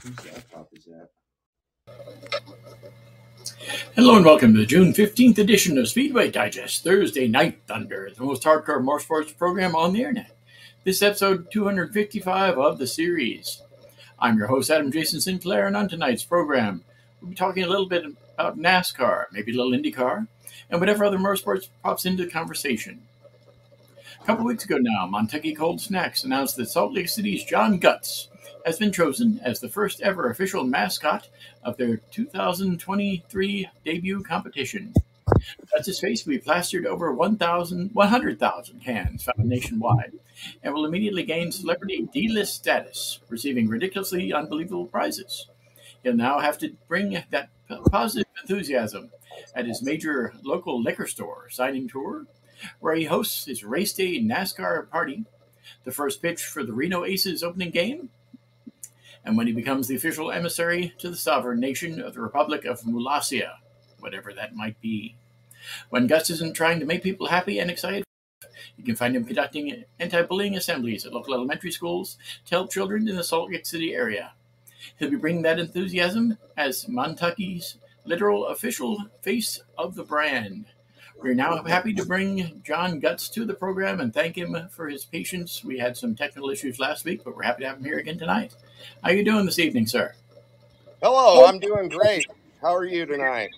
Whose laptop is that? Hello and welcome to the June 15th edition of Speedway Digest, Thursday Night Thunder, the most hardcore motorsports program on the internet. This is episode 255 of the series. I'm your host, Adam Jason Sinclair, and on tonight's program, we'll be talking a little bit about NASCAR, maybe a little IndyCar, and whatever other motorsports pops into the conversation. A couple weeks ago now, Montucky Cold Snacks announced that Salt Lake City's John Gutz has been chosen as the first ever official mascot of their 2023 debut competition. Gutz's face will be plastered over 100,000 cans found nationwide and will immediately gain celebrity D-list status, receiving ridiculously unbelievable prizes. He'll now have to bring that positive enthusiasm at his major local liquor store signing tour, where he hosts his race day NASCAR party, the first pitch for the Reno Aces opening game, and when he becomes the official emissary to the sovereign nation of the Republic of Mulalley, whatever that might be. When Gutz isn't trying to make people happy and excited, you can find him conducting anti-bullying assemblies at local elementary schools to help children in the Salt Lake City area. He'll be bringing that enthusiasm as Montucky's literal official face of the brand. We're now happy to bring John Gutz to the program and thank him for his patience. We had some technical issues last week, but we're happy to have him here again tonight. How are you doing this evening, sir? Hello, I'm doing great. How are you tonight?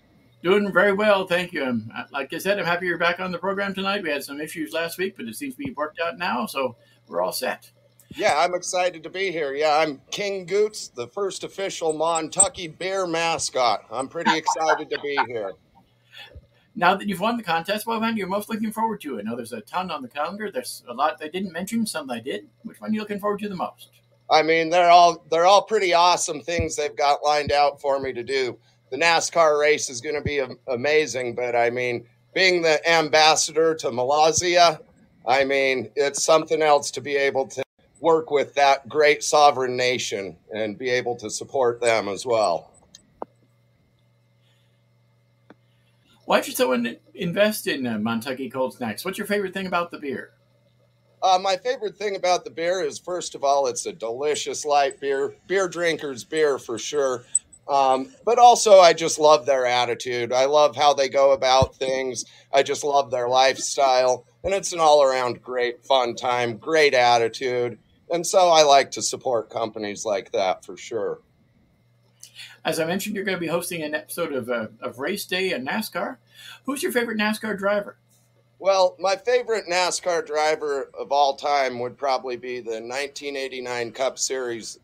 Doing very well, thank you. Like I said, I'm happy you're back on the program tonight. We had some issues last week, but it seems to be worked out now, so we're all set. Yeah, I'm excited to be here. Yeah, I'm King Gutz, the first official Montucky beer mascot. I'm pretty excited to be here. Now that you've won the contest, what one you're most looking forward to? I know there's a ton on the calendar. There's a lot they didn't mention, some I did. Which one are you looking forward to the most? I mean, they're all pretty awesome things they've got lined out for me to do. The NASCAR race is going to be amazing, but I mean, being the ambassador to Mulalley, I mean, it's something else to be able to work with that great sovereign nation and be able to support them as well. Why should someone invest in Montucky Cold Snacks? What's your favorite thing about the beer? My favorite thing about the beer is, first of all, it's a delicious light beer. Beer drinkers beer for sure. But also, I just love their attitude. I love how they go about things. I just love their lifestyle. And it's an all-around great fun time, great attitude. And so I like to support companies like that for sure. As I mentioned, you're going to be hosting an episode of Race Day and NASCAR. Who's your favorite NASCAR driver? Well, my favorite NASCAR driver of all time would probably be the 1989 Cup Series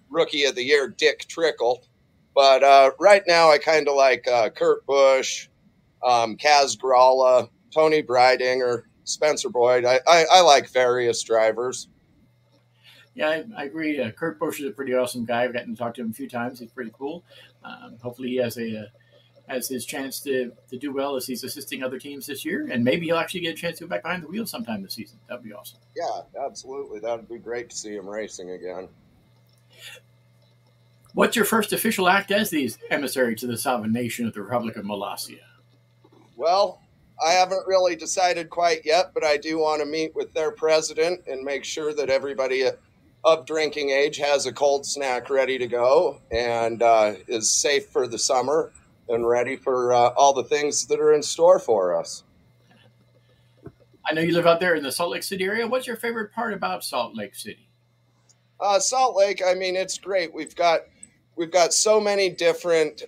Rookie of the Year, Dick Trickle. But right now, I kind of like Kurt Busch, Kaz Gralla, Tony Breidinger, Spencer Boyd. I like various drivers. Yeah, I agree. Kurt Busch is a pretty awesome guy. I've gotten to talk to him a few times. He's pretty cool. Hopefully, he has his chance to do well as he's assisting other teams this year, and maybe he'll actually get a chance to go back behind the wheel sometime this season. That'd be awesome. Yeah, absolutely. That would be great to see him racing again. What's your first official act as the emissary to the sovereign nation of the Republic of Mulalley? Well, I haven't really decided quite yet, but I do want to meet with their president and make sure that everybody of drinking age has a cold snack ready to go and is safe for the summer and ready for all the things that are in store for us. I know you live out there in the Salt Lake City area. What's your favorite part about Salt Lake City? Salt Lake, I mean, it's great. We've got so many different,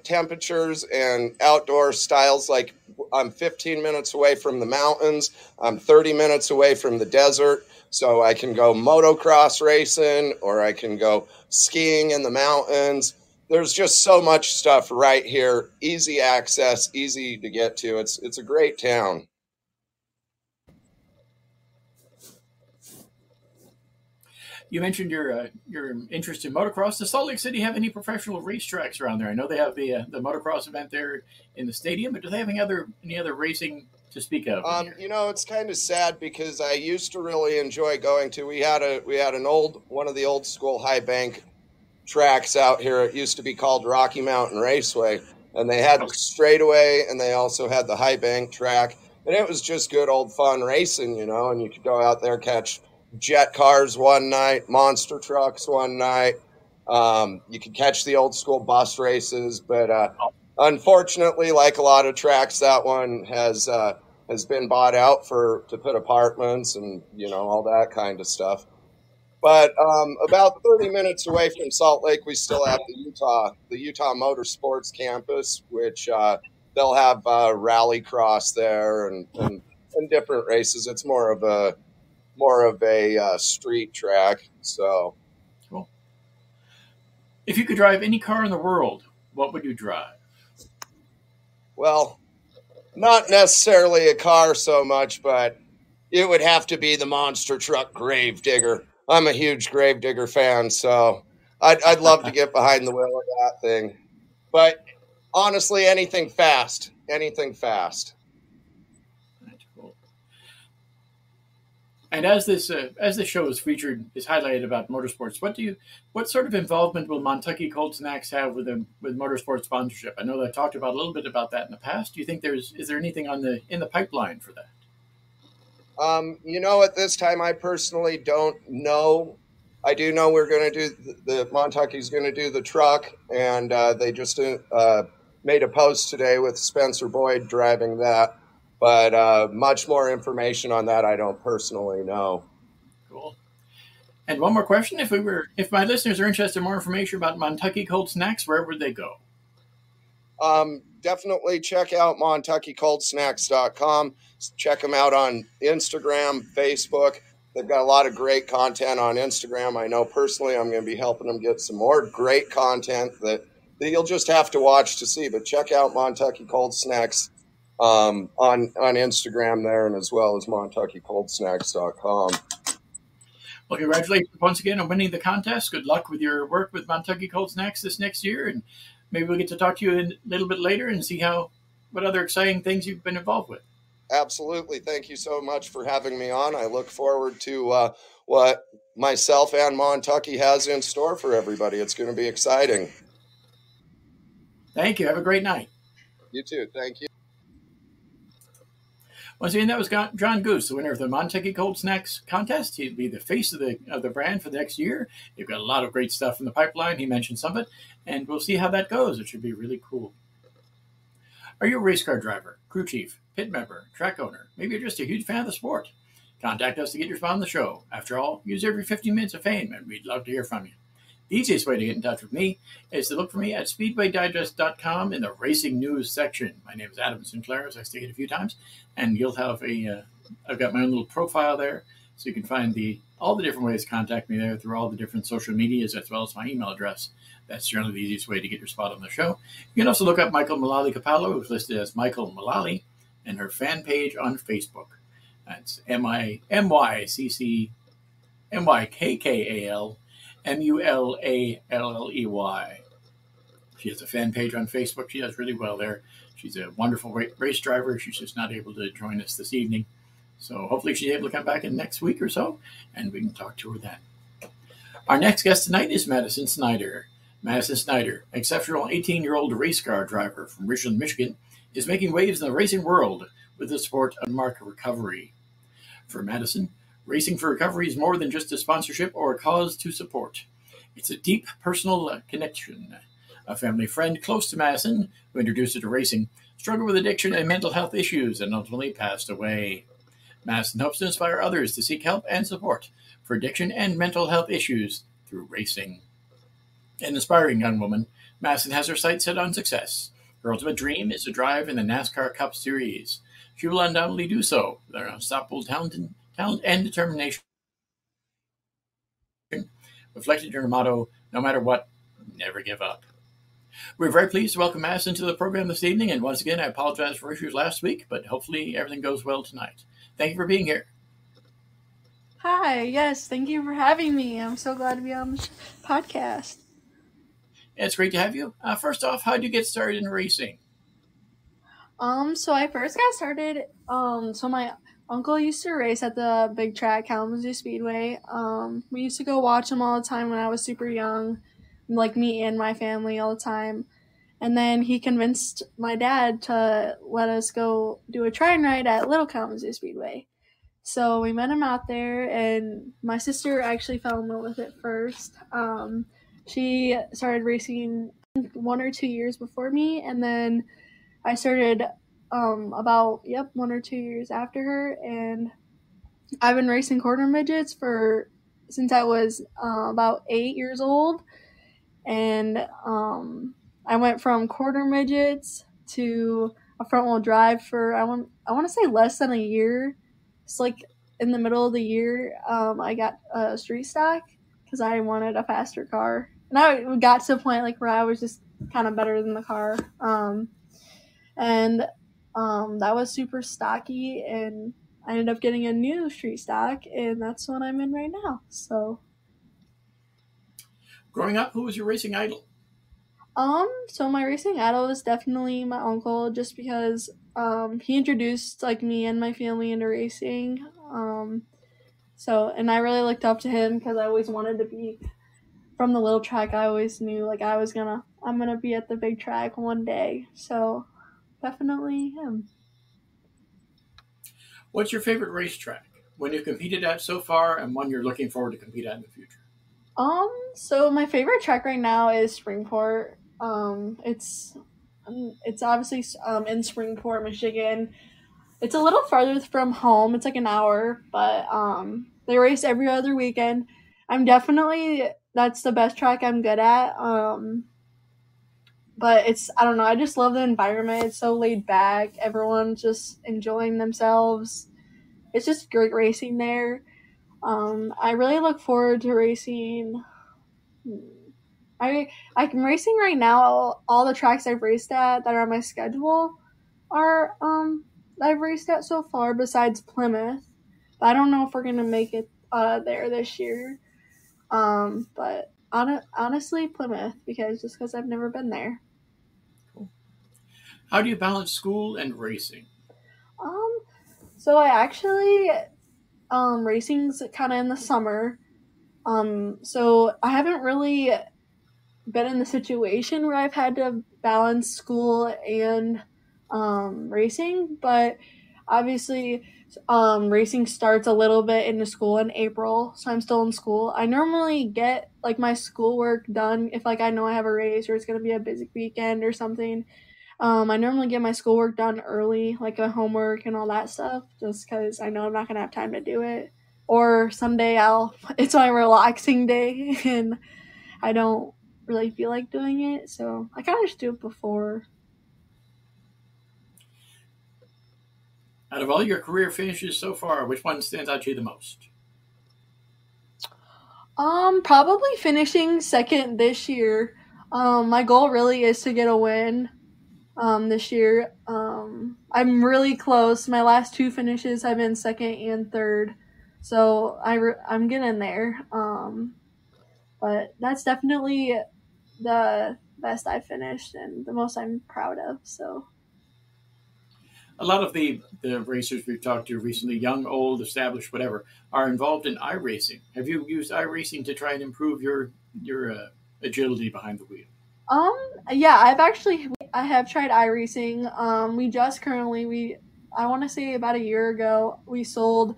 temperatures and outdoor styles. Like I'm 15 minutes away from the mountains. I'm 30 minutes away from the desert. So I can go motocross racing or I can go skiing in the mountains. There's just so much stuff right here. Easy access, easy to get to. It's a great town. You mentioned your interest in motocross. Does Salt Lake City have any professional racetracks around there? I know they have the motocross event there in the stadium, but do they have any other racing to speak of? It's kind of sad because I used to really enjoy going to. We had one of the old school high bank tracks out here. It used to be called Rocky Mountain Raceway, and they had the straightaway, and they also had the high bank track, and it was just good old fun racing, and you could go out there catch jet cars one night, monster trucks one night, You can catch the old school bus races, but unfortunately, like a lot of tracks, that one has been bought out to put apartments and all that kind of stuff. But about 30 minutes away from Salt Lake, we still have the Utah Motorsports campus, which they'll have rallycross there and different races. It's more of a street track. So, Cool. If you could drive any car in the world, what would you drive? Well, not necessarily a car so much, but it would have to be the monster truck Gravedigger. I'm a huge Gravedigger fan, so I'd love to get behind the wheel of that thing. But honestly, anything fast. That's cool. And as this show is highlighted about motorsports, what sort of involvement will Montucky Cold Snacks have with motorsport sponsorship? I know that I talked about a little bit about that in the past. Do you think is there anything in the pipeline for that? At this time, I personally don't know. I do know we're going to do the Montucky's going to do the truck, and they just made a post today with Spencer Boyd driving that. But much more information on that, I don't personally know. Cool. And one more question: if my listeners are interested in more information about Montucky Cold Snacks, where would they go? Definitely check out MontuckyColdSnacks.com. Check them out on Instagram, Facebook. They've got a lot of great content on Instagram. I know personally I'm going to be helping them get some more great content that you'll just have to watch to see. But check out Montucky Cold Snacks on Instagram there, and as well as MontuckyColdSnacks.com. Well, congratulations once again on winning the contest. Good luck with your work with Montucky Cold Snacks this next year, and maybe we'll get to talk to you a little bit later and see what other exciting things you've been involved with. Absolutely. Thank you so much for having me on. I look forward to what myself and Montucky has in store for everybody. It's going to be exciting. Thank you. Have a great night. You too. Thank you. Once again, that was John Gutz, the winner of the Montucky Cold Snacks contest. He'll be the face of the brand for the next year. They've got a lot of great stuff in the pipeline. He mentioned some of it, and we'll see how that goes. It should be really cool. Are you a race car driver, crew chief, pit member, track owner? Maybe you're just a huge fan of the sport. Contact us to get your spot on the show. After all, use every 15 minutes of fame, and we'd love to hear from you. The easiest way to get in touch with me is to look for me at SpeedwayDigest.com in the racing news section. My name is Adam Sinclair, as I stated a few times, and you'll have I've got my own little profile there, so you can find all the different ways to contact me there through all the different social medias, as well as my email address. That's generally the easiest way to get your spot on the show. You can also look up Mykkal Mulalley-Kapalo, who's listed as Mykkal Mulalley, and her fan page on Facebook. That's MyKKAL Mulalley. She has a fan page on Facebook. She does really well there. She's a wonderful race driver. She's just not able to join us this evening. So hopefully she's able to come back in next week or so, and we can talk to her then. Our next guest tonight is Madison Snyder. Madison Snyder, exceptional 18-year-old race car driver from Richland, Michigan, is making waves in the racing world with the sport of market recovery. For Madison, racing for recovery is more than just a sponsorship or a cause to support. It's a deep personal connection. A family friend close to Madison, who introduced her to racing, struggled with addiction and mental health issues and ultimately passed away. Madison hopes to inspire others to seek help and support for addiction and mental health issues through racing. An inspiring young woman, Madison has her sights set on success. Her ultimate dream is to drive in the NASCAR Cup Series. She will undoubtedly do so with her unstoppable talent and determination, reflected in her motto, no matter what, never give up. We're very pleased to welcome Madison to the program this evening, and once again, I apologize for issues last week, but hopefully everything goes well tonight. Thank you for being here. Hi, yes, thank you for having me. I'm so glad to be on the podcast. It's great to have you. First off, how did you get started in racing? So I first got started, so my uncle used to race at the big track, Kalamazoo Speedway. We used to go watch him all the time when I was super young, like me and my family all the time. And then he convinced my dad to let us go do a try and ride at Little Kalamazoo Speedway. So we met him out there, and my sister actually fell in love with it first. She started racing 1 or 2 years before me, and then I started about 1 or 2 years after her, and I've been racing quarter midgets since I was about 8 years old, and I went from quarter midgets to a front wheel drive for I want to say less than a year. It's like in the middle of the year, I got a street stock because I wanted a faster car, and I got to a point like where I was just kind of better than the car, and that was super stocky, and I ended up getting a new street stock, and that's what I'm in right now. So, Growing up, who was your racing idol? So my racing idol is definitely my uncle, just because he introduced like me and my family into racing. And I really looked up to him because I always wanted to be from the little track. I always knew like I'm gonna be at the big track one day. So definitely him. What's your favorite racetrack? One you've competed at so far, and one you're looking forward to compete at in the future? So my favorite track right now is Springport. It's obviously in Springport, Michigan. It's a little farther from home. It's like an hour, but they race every other weekend. That's the best track I'm good at. But I don't know, I just love the environment. It's so laid back. Everyone's just enjoying themselves. It's just great racing there. I really look forward to racing. I'm racing right now. All the tracks I've raced at that are on my schedule are I've raced at so far, besides Plymouth. But I don't know if we're gonna make it there this year. But honestly, Plymouth, because I've never been there. Cool. How do you balance school and racing? So I actually racing's kind of in the summer. So I haven't really been in the situation where I've had to balance school and racing, but obviously racing starts a little bit into school in April, so I'm still in school. I normally get like my schoolwork done if like I know I have a race or it's going to be a busy weekend or something. I normally get my schoolwork done early, like a homework and all that stuff, just because I know I'm not going to have time to do it. Or someday it's my relaxing day and I don't really feel like doing it, so I kind of just do it before. Out of all your career finishes so far, which one stands out to you the most? Probably finishing second this year. My goal really is to get a win this year. I'm really close. My last 2 finishes have been second and third, so I'm getting there. But that's definitely the best I've finished and the most I'm proud of. So A lot of the racers we've talked to recently, young, old, established, whatever, are involved in iRacing. Have you used iRacing to try and improve your agility behind the wheel? Yeah, I have tried iRacing. We just currently I want to say about a year ago we sold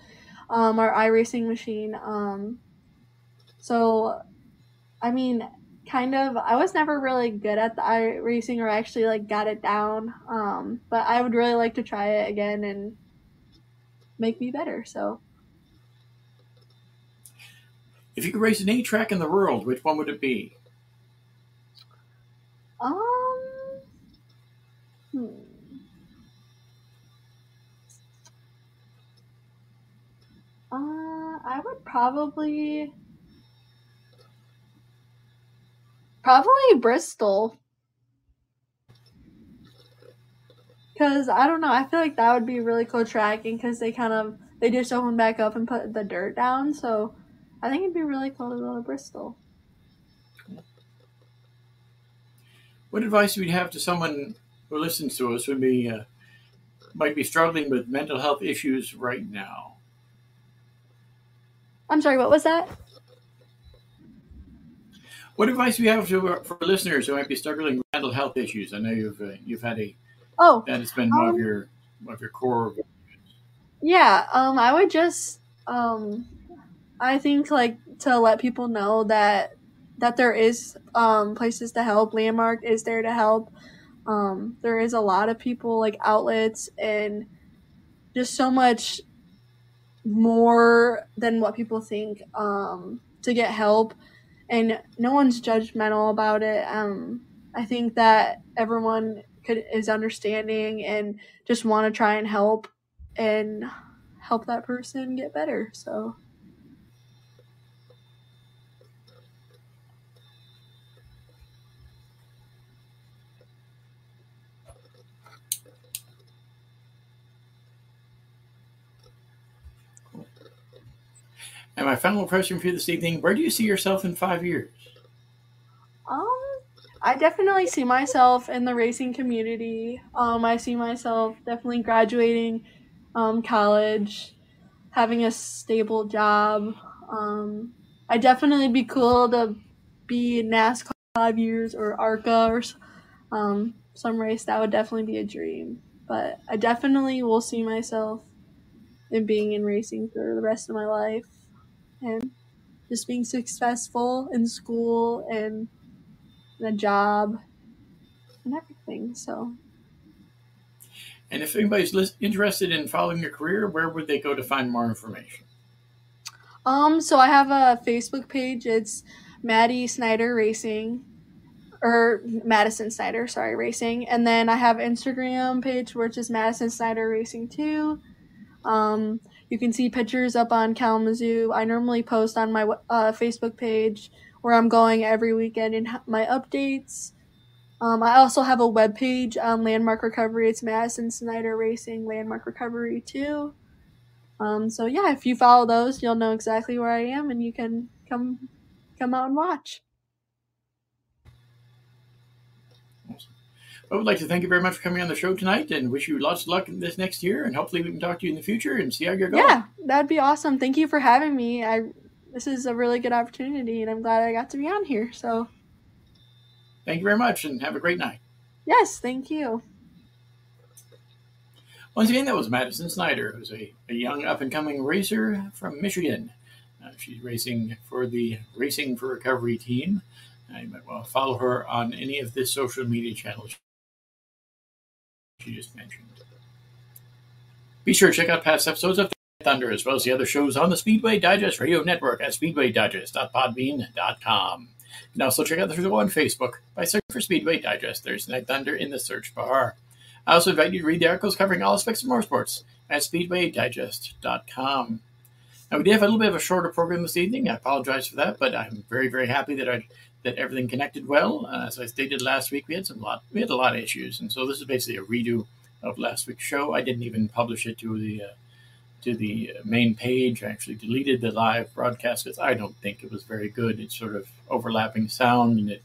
our iRacing machine. So I mean, kind of. I was never really good at the iRacing or actually like got it down. But I would really like to try it again and make me better. So If you could race any track in the world, which one would it be? um hmm. I would probably Bristol. Because I don't know, I feel like that would be really cool tracking because they just open back up and put the dirt down. So I think it'd be really cool to go to Bristol. What advice would you have to someone who listens to us who might be struggling with mental health issues right now? I'm sorry, what was that? What advice do you have for listeners who might be struggling with mental health issues? I know you've had that has been one of your core. Yeah, I would just I think like to let people know that that there is places to help. Landmark is there to help. There is a lot of people, like outlets, and just so much more than what people think to get help, and no one's judgmental about it. I think that everyone is understanding and just want to try and help that person get better. So And my final question for you this evening, where do you see yourself in 5 years? I definitely see myself in the racing community. I see myself definitely graduating college, having a stable job. I definitely be cool to be in NASCAR 5 years, or ARCA, or some race. That would definitely be a dream. But I definitely will see myself in being in racing for the rest of my life, and just being successful in school and in a job and everything. So And if anybody's interested in following your career, where would they go to find more information? so I have a Facebook page. It's Maddie Snyder Racing, or Madison Snyder, sorry, Racing. And then I have Instagram page, which is Madison Snyder Racing 2. You can see pictures up on Kalamazoo. I normally post on my Facebook page where I'm going every weekend and my updates. I also have a web page on Landmark Recovery. It's Madison Snyder Racing Landmark Recovery 2. So yeah, if you follow those, you'll know exactly where I am, and you can come out and watch. Awesome. I would like to thank you very much for coming on the show tonight, and wish you lots of luck this next year, and hopefully we can talk to you in the future and see how you're going. Yeah, that'd be awesome. Thank you for having me. This is a really good opportunity, and I'm glad I got to be on here. So thank you very much, and have a great night. Yes, thank you. Once again, that was Madison Snyder, who's a young up-and-coming racer from Michigan. She's racing for the Racing for Recovery team. You might want to follow her on any of the social media channels she just mentioned. Be sure to check out past episodes of Thunder, as well as the other shows on the Speedway Digest Radio Network at speedwaydigest.podbean.com. You can also check out the show on Facebook by searching for Speedway Digest Thursday Night Thunder in the search bar. I also invite you to read the articles covering all aspects of motorsports at speedwaydigest.com. Now, we did have a little bit of a shorter program this evening. I apologize for that, but I'm very, very happy that everything connected well. As I stated last week, we had a lot of issues, and so this is basically a redo of last week's show. I didn't even publish it to the main page. I actually deleted the live broadcast because I don't think it was very good. It's sort of overlapping sound, and it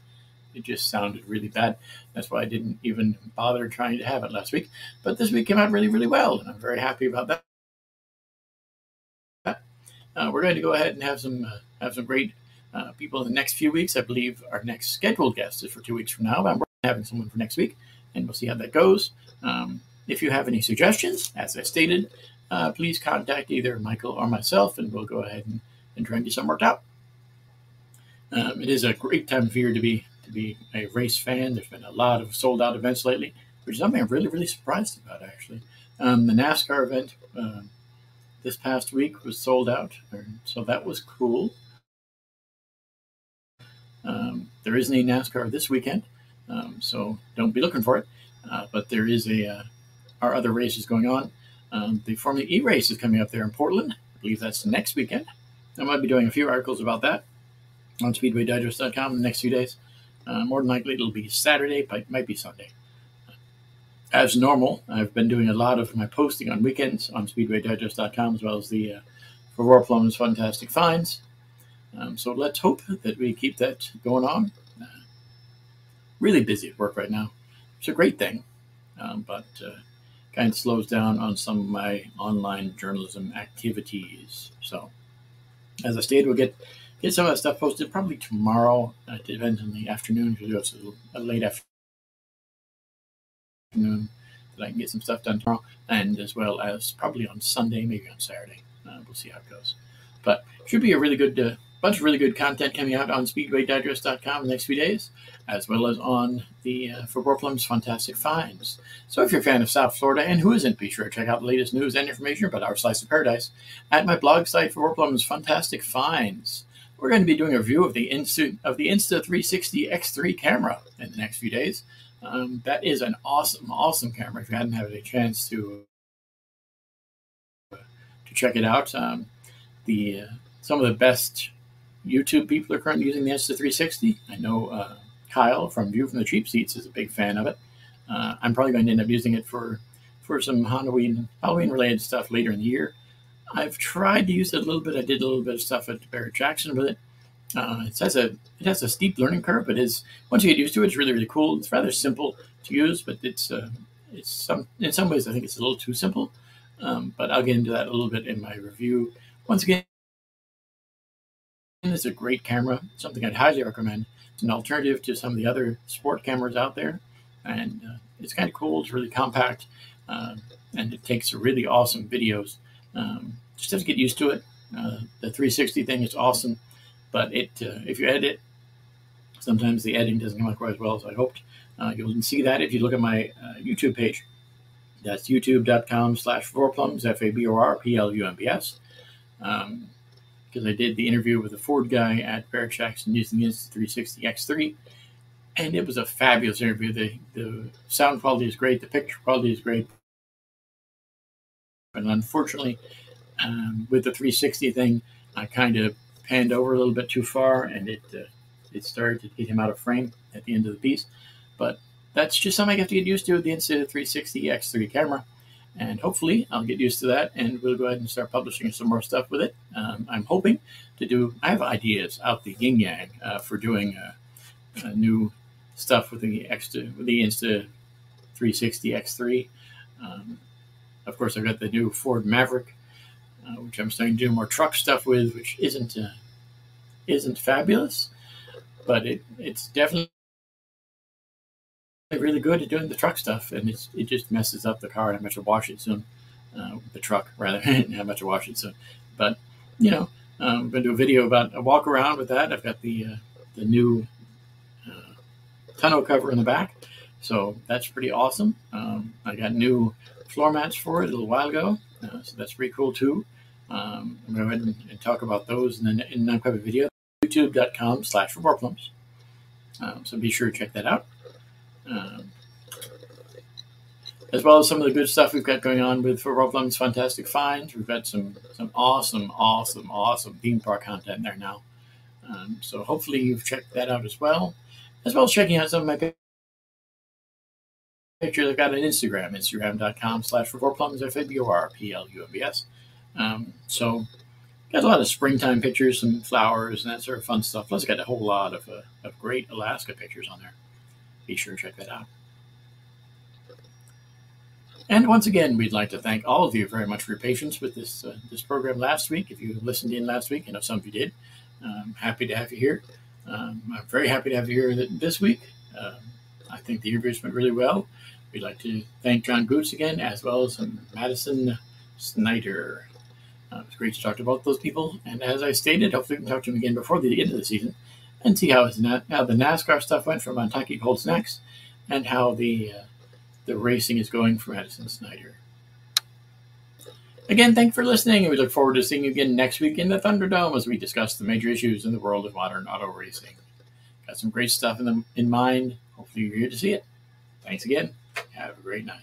just sounded really bad. That's why I didn't even bother trying to have it last week. But this week came out really, really well, and I'm very happy about that. We're going to go ahead and have some great people in the next few weeks. I believe our next scheduled guest is for 2 weeks from now. We're having someone for next week, and we'll see how that goes. If you have any suggestions, as I stated, please contact either Mykkal or myself, and we'll go ahead and try and get something worked out. It is a great time of year to be a race fan. There's been a lot of sold-out events lately, which is something I'm really, really surprised about, actually. The NASCAR event this past week was sold out, so that was cool. There isn't a NASCAR this weekend, so don't be looking for it. But there is our other races going on. The Formula E race is coming up there in Portland. I believe that's next weekend. I might be doing a few articles about that on SpeedwayDigest.com in the next few days. More than likely, it'll be Saturday, but it might be Sunday. As normal, I've been doing a lot of my posting on weekends on SpeedwayDigest.com, as well as the for Royal Plum's Fantastic Finds. So let's hope that we keep that going on. Really busy at work right now. It's a great thing, but kind of slows down on some of my online journalism activities. So, as I stated, we'll get some of that stuff posted probably tomorrow. It depends on the afternoon. It's a late afternoon that I can get some stuff done tomorrow, and as well as probably on Sunday, maybe on Saturday. We'll see how it goes. But it should be a really good bunch of really good content coming out on SpeedwayDigest.com in the next few days, as well as on the For Plum's Fantastic Finds. So if you're a fan of South Florida, and who isn't, be sure to check out the latest news and information about our slice of paradise at my blog site, For Plum's Fantastic Finds. We're going to be doing a review of the Insta360 X3 camera in the next few days. That is an awesome camera. If you hadn't had a chance to check it out, some of the best YouTube people are currently using the Insta360. I know Kyle from View from the Cheap Seats is a big fan of it. I'm probably going to end up using it for some Halloween related stuff later in the year. I've tried to use it a little bit. I did a little bit of stuff at Barrett Jackson with it. It has a steep learning curve, but once you get used to it, it's really, really cool. It's rather simple to use, but in some ways I think it's a little too simple. But I'll get into that a little bit in my review. Once again, it's a great camera, something I'd highly recommend. It's an alternative to some of the other sport cameras out there, and it's kind of cool. It's really compact, and it takes really awesome videos. Just have to get used to it. The 360 thing is awesome, but if you edit, sometimes the editing doesn't come out quite as well as I hoped. You'll see that if you look at my YouTube page. That's youtube.com/Vorplums, FABORPLUMBS. Because I did the interview with a Ford guy at Barrett Jackson using the Insta360 X3, and it was a fabulous interview. The sound quality is great, the picture quality is great, and unfortunately, with the 360 thing, I kind of panned over a little bit too far, and it started to get him out of frame at the end of the piece. But that's just something I have to get used to with the Insta360 X3 camera. And hopefully I'll get used to that, and we'll go ahead and start publishing some more stuff with it. I'm hoping I have ideas out the yin-yang for doing new stuff with the Insta360 X3. Of course, I've got the new Ford Maverick, which I'm starting to do more truck stuff with, which isn't fabulous, but it's definitely really good at doing the truck stuff, and it just messes up the car, and I have to wash it soon. The truck, rather, and I have to wash it soon. But I'm going to do a video about a walk around with that. I've got the new tonneau cover in the back, so that's pretty awesome. I got new floor mats for it a little while ago, so that's pretty cool too. I'm going to go ahead and talk about those in the upcoming video. youtube.com/Vorplums. So be sure to check that out. As well as some of the good stuff we've got going on with For Plum's Fantastic Finds. We've got some awesome theme park content there now. So hopefully you've checked that out as well as checking out some of my pictures I've got on Instagram, instagram.com/ForPlums, FABORPLUMBS. So got a lot of springtime pictures, some flowers and that sort of fun stuff. Plus I got a whole lot of great Alaska pictures on there. Be sure to check that out. And once again, we'd like to thank all of you very much for your patience with this program last week. If you listened in last week, I know some of you did. I'm happy to have you here. I'm very happy to have you here this week. I think the interviews went really well. We'd like to thank John Gutz again, as well as Madison Snyder. It was great to talk to both those people. And as I stated, hopefully we can talk to them again before the end of the season and see how the NASCAR stuff went for Montucky Cold Snacks and how the racing is going for Madison Snyder. Again, thank you for listening, and we look forward to seeing you again next week in the Thunderdome as we discuss the major issues in the world of modern auto racing. Got some great stuff in mind. Hopefully you're here to see it. Thanks again. Have a great night.